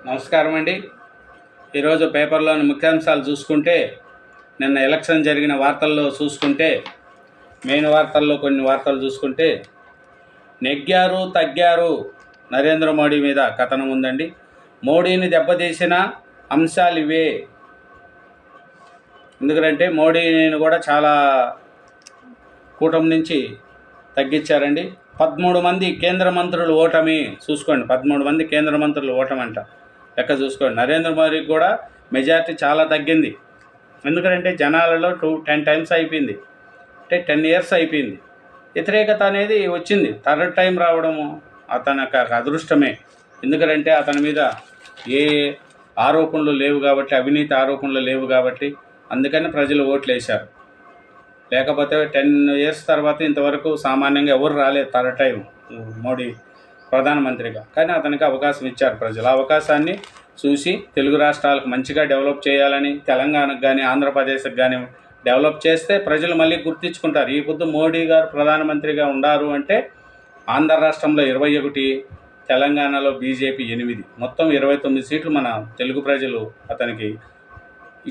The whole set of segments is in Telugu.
నమస్కారం అండి. ఈరోజు పేపర్లోని ముఖ్యాంశాలు చూసుకుంటే, నిన్న ఎలక్షన్ జరిగిన వార్తల్లో చూసుకుంటే, మెయిన్ వార్తల్లో కొన్ని వార్తలు చూసుకుంటే, నెగ్గారు తగ్గారు నరేంద్ర మోడీ మీద కథనం ఉందండి. మోడీని దెబ్బతీసిన అంశాలు ఇవే. ఎందుకంటే మోడీని కూడా చాలా కూటమి నుంచి తగ్గించారండి. 13 మంది కేంద్ర మంత్రులు ఓటమి. చూసుకోండి, 13 మంది కేంద్ర మంత్రులు ఓటమంట. లెక్క చూసుకోండి. నరేంద్ర మోడీకి కూడా మెజారిటీ చాలా తగ్గింది. ఎందుకంటే జనాలలో 10 టైమ్స్ అయిపోయింది, అంటే 10 ఇయర్స్ అయిపోయింది. వ్యతిరేకత అనేది వచ్చింది. థర్డ్ టైం రావడము అతనికి అదృష్టమే. ఎందుకంటే అతని మీద ఏ ఆరోపణలు లేవు కాబట్టి, అవినీతి ఆరోపణలు లేవు కాబట్టి, అందుకని ప్రజలు ఓట్లు వేశారు. లేకపోతే 10 ఇయర్స్ తర్వాత ఇంతవరకు సామాన్యంగా ఎవరు రాలేదు థర్డ్ టైం మోడీ ప్రధానమంత్రిగా. కానీ అతనికి అవకాశం ఇచ్చారు ప్రజలు. అవకాశాన్ని చూసి తెలుగు రాష్ట్రాలకు మంచిగా డెవలప్ చేయాలని, తెలంగాణకు కానీ ఆంధ్రప్రదేశ్కి కానీ డెవలప్ చేస్తే ప్రజలు మళ్ళీ గుర్తించుకుంటారు. ఈ పొద్దు మోడీ గారు ప్రధానమంత్రిగా ఉండారు అంటే ఆంధ్ర రాష్ట్రంలో 21, తెలంగాణలో బీజేపీ 8, మొత్తం 29 సీట్లు మన తెలుగు ప్రజలు అతనికి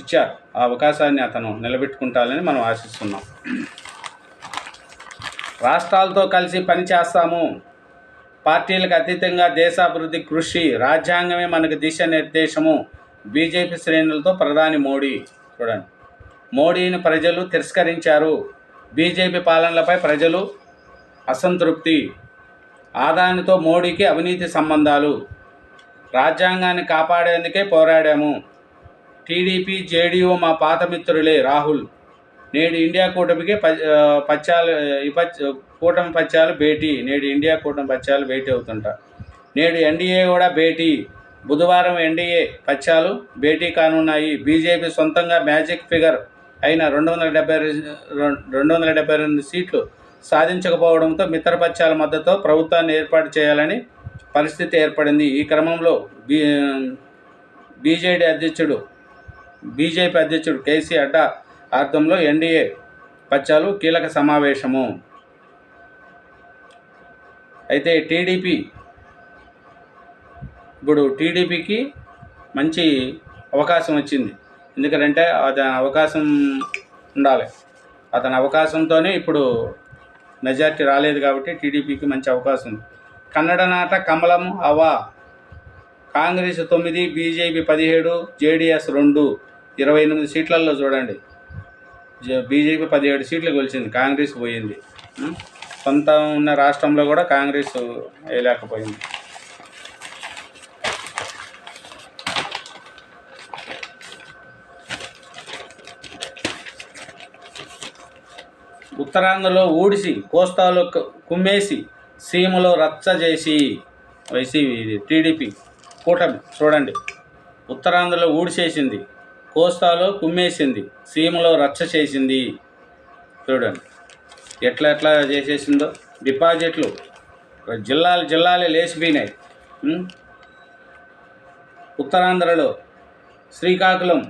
ఇచ్చారు. ఆ అవకాశాన్ని అతను నిలబెట్టుకుంటారని మనం ఆశిస్తున్నాం. రాష్ట్రాలతో కలిసి పనిచేస్తాము, పార్టీలకు అతీతంగా దేశాభివృద్ధి కృషి, రాజ్యాంగమే మనకు దిశానిర్దేశము, బీజేపీ శ్రేణులతో ప్రధాని మోడీ. చూడండి, మోడీని ప్రజలు తిరస్కరించారు. బీజేపీ పాలనలపై ప్రజలు అసంతృప్తి. ఆదానితో మోడీకి అవినీతి సంబంధాలు. రాజ్యాంగాన్ని కాపాడేందుకే పోరాడాము. టీడీపీ జేడీయూ మా పాత మిత్రులే. రాహుల్. నేడు ఇండియా కూటమికి కూటమి పత్యాలు భేటీ. నేడు ఇండియా కూటమి పత్యాలు భేటీ అవుతుంట. నేడు ఎన్డీఏ కూడా భేటీ. బుధవారం ఎన్డీఏ పత్యాలు భేటీ కానున్నాయి. బీజేపీ సొంతంగా మ్యాజిక్ ఫిగర్ అయిన 272 సీట్లు సాధించకపోవడంతో మిత్రపక్షాల మద్దతుతో ప్రభుత్వాన్ని ఏర్పాటు చేయాలని పరిస్థితి ఏర్పడింది. ఈ క్రమంలో బీజేపీ అధ్యక్షుడు కేసీ అడ్డా ఆధ్వర్యంలో ఎన్డీఏ పక్షాలు కీలక సమావేశము. అయితే టీడీపీకి మంచి అవకాశం వచ్చింది. ఎందుకంటే అతని అవకాశం ఉండాలి. అతని అవకాశంతోనే ఇప్పుడు మెజార్టీ రాలేదు కాబట్టి టీడీపీకి మంచి అవకాశం ఉంది. కన్నడ నాట కమలం అవా. కాంగ్రెస్ 9, బీజేపీ 17, జేడీఎస్ 2, 28 సీట్లలో చూడండి. బీజేపీ 17 సీట్లు గెలిచింది, కాంగ్రెస్ పోయింది. సొంత ఉన్న రాష్ట్రంలో కూడా కాంగ్రెస్ వేయలేకపోయింది. ఉత్తరాంధ్రలో ఊడిసి, కోస్తాలో కుమ్మేసి, సీమలో రచ్చ చేసి టీడీపీ కూటమి. చూడండి, ఉత్తరాంధ్రలో ఊడిసేసింది, కోస్తాలో కుమ్మేసింది, సీమలో రచ్చ చేసింది. చూడండి ఎట్లా చేసేసిందో. డిపాజిట్లు జిల్లాలు లేచిపోయినాయి. ఉత్తరాంధ్రలో శ్రీకాకుళం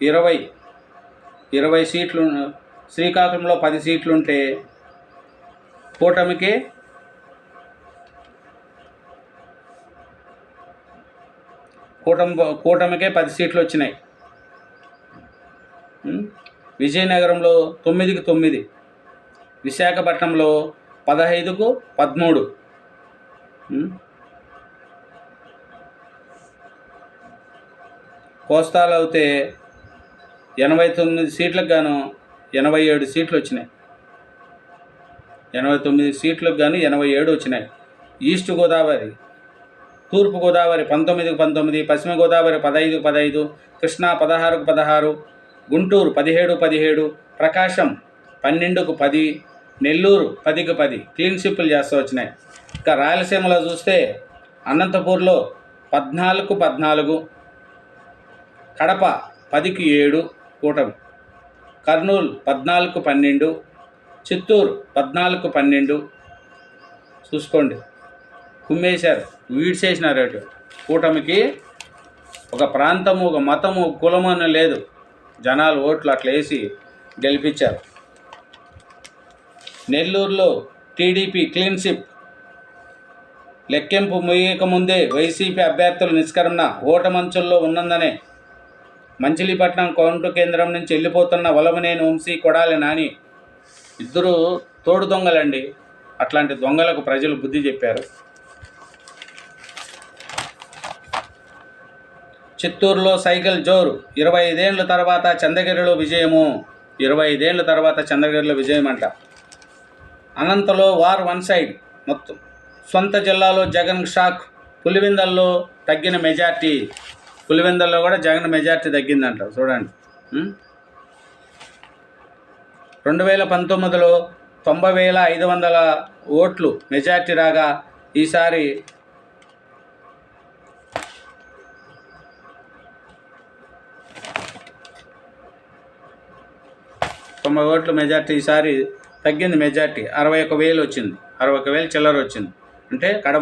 20 సీట్లు, శ్రీకాకుళంలో 10 సీట్లుంటే కూటమికే కూటమికే 10 సీట్లు వచ్చినాయి. విజయనగరంలో 9కి 9, విశాఖపట్నంలో 15కు 13. కోస్తాలో అయితే 89 సీట్లకు గాను 87 సీట్లు వచ్చినాయి. 89 సీట్లకు గాను 87 వచ్చినాయి. ఈస్ట్ గోదావరి, తూర్పు గోదావరి 19కు 19, పశ్చిమ గోదావరి 15కు 15, కృష్ణా 16కు 16, గుంటూరు 17కు 17, ప్రకాశం 12కు 10, నెల్లూరు 10కు 10 క్లీన్ స్వీప్లు చేస్తూ వచ్చినాయి. ఇక రాయలసీమలో చూస్తే అనంతపూర్లో 14కు 14, కడప 10కి 7 కూటమి, కర్నూలు 14కు 12, చిత్తూరు 14కు 12. చూసుకోండి, కుమ్మేశారు, వీడ్చేసినారు. అటు కూటమికి ఒక ప్రాంతము, ఒక మతము, కులము అని లేదు. జనాలు ఓట్లు అట్లా వేసి గెలిపించారు. నెల్లూరులో టీడీపీ క్లీన్ స్వీప్, లెక్కింపు ముగియక ముందే వైసీపీ అభ్యర్థుల నిష్క్రమణ ఓటమంచుల్లో ఉన్నందనే మచిలీపట్నం కౌంటు కేంద్రం నుంచి వెళ్ళిపోతున్న వలమనేని వంశీ, కొడాలి నాని ఇద్దరు తోడు దొంగలండి. అట్లాంటి దొంగలకు ప్రజలు బుద్ధి చెప్పారు. చిత్తూరులో సైకిల్ జోరు, 25 ఏళ్ల తర్వాత చంద్రగిరిలో విజయము. 25 ఏళ్ల తర్వాత చంద్రగిరిలో విజయం అంట. అనంతలో వార్ వన్ సైడ్ మొత్తం. సొంత జిల్లాలో జగన్ షాక్, పులివెందల్లో తగ్గిన మెజార్టీ. పులివెందల్లో కూడా జగన్ మెజార్టీ తగ్గిందంట. చూడండి, 2019లో 90,500 ఓట్లు మెజార్టీ రాగా ఈసారి 90 ఓట్లు మెజార్టీ. ఈసారి తగ్గింది మెజార్టీ, 61,000 వచ్చింది. 61,000 చిల్లర వచ్చింది. అంటే కడప